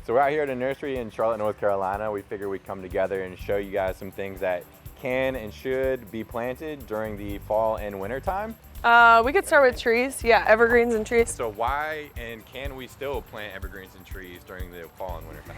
So we're out here at a nursery in Charlotte, North Carolina. We figured we'd come together and show you guys some things that can and should be planted during the fall and winter time. We could start with trees. Yeah, evergreens and trees. So why and can we still plant evergreens and trees during the fall and winter time?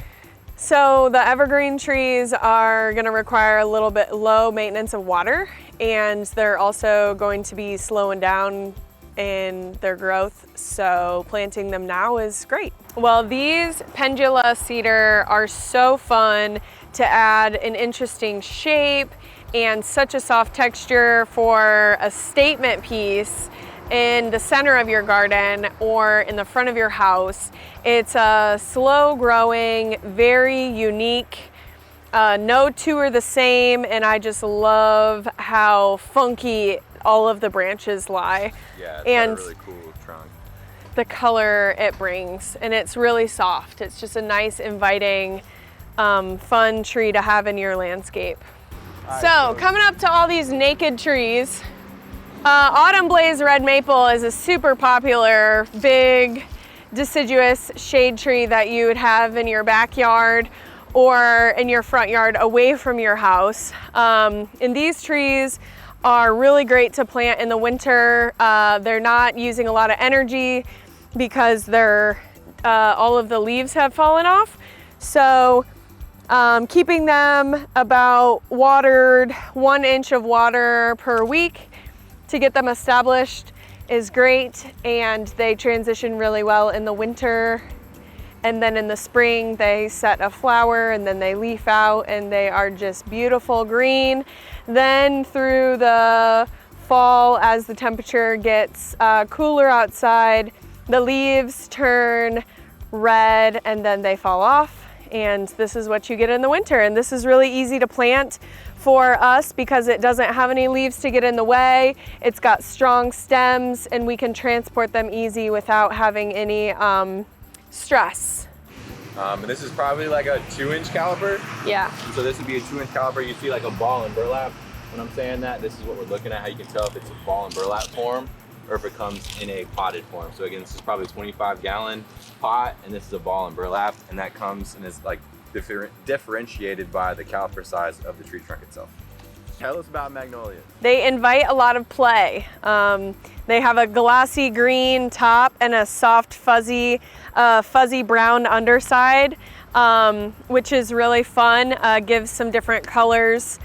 So the evergreen trees are going to require a little bit low maintenance of water, and they're also going to be slowing down in their growth, so planting them now is great. Well, these Pendula cedar are so fun to add an interesting shape and such a soft texture for a statement piece in the center of your garden or in the front of your house. It's a slow growing, very unique. No two are the same, and I just love how funky all of the branches lie. Yeah, it's and got a really cool trunk. The color it brings, and it's really soft. It's just a nice, inviting, fun tree to have in your landscape. So coming up to all these naked trees, Autumn Blaze Red Maple is a super popular, big, deciduous shade tree that you would have in your backyard or in your front yard away from your house. And these trees are really great to plant in the winter. They're not using a lot of energy because they're all of the leaves have fallen off. So keeping them about watered, 1 inch of water per week to get them established is great, and they transition really well in the winter. And then in the spring, they set a flower and then they leaf out and they are just beautiful green. Then through the fall, as the temperature gets cooler outside, the leaves turn red and then they fall off. And this is what you get in the winter. And this is really easy to plant for us because it doesn't have any leaves to get in the way. It's got strong stems and we can transport them easy without having any stress. And this is probably like a 2-inch caliper. Yeah. So this would be a 2-inch caliper. You see like a ball and burlap. When I'm saying that, this is what we're looking at, how you can tell if it's a ball and burlap form or if it comes in a potted form. So again, this is probably a 25-gallon pot, and this is a ball and burlap, and that comes and is like differentiated by the caliper size of the tree trunk itself. Tell us about Magnolias. They invite a lot of play. They have a glossy green top and a soft fuzzy brown underside, which is really fun, gives some different colors.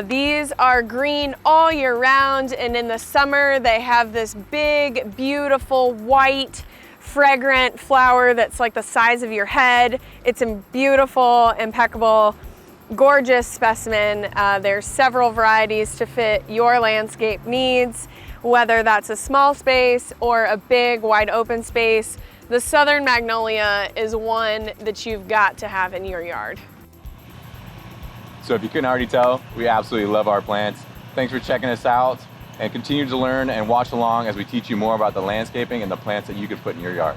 These are green all year round, and in the summer they have this big, beautiful, white, fragrant flower that's like the size of your head. It's a beautiful, impeccable, gorgeous specimen. There's several varieties to fit your landscape needs, whether that's a small space or a big, wide open space. The Southern Magnolia is one that you've got to have in your yard. So if you couldn't already tell, we absolutely love our plants. Thanks for checking us out, and continue to learn and watch along as we teach you more about the landscaping and the plants that you can put in your yard.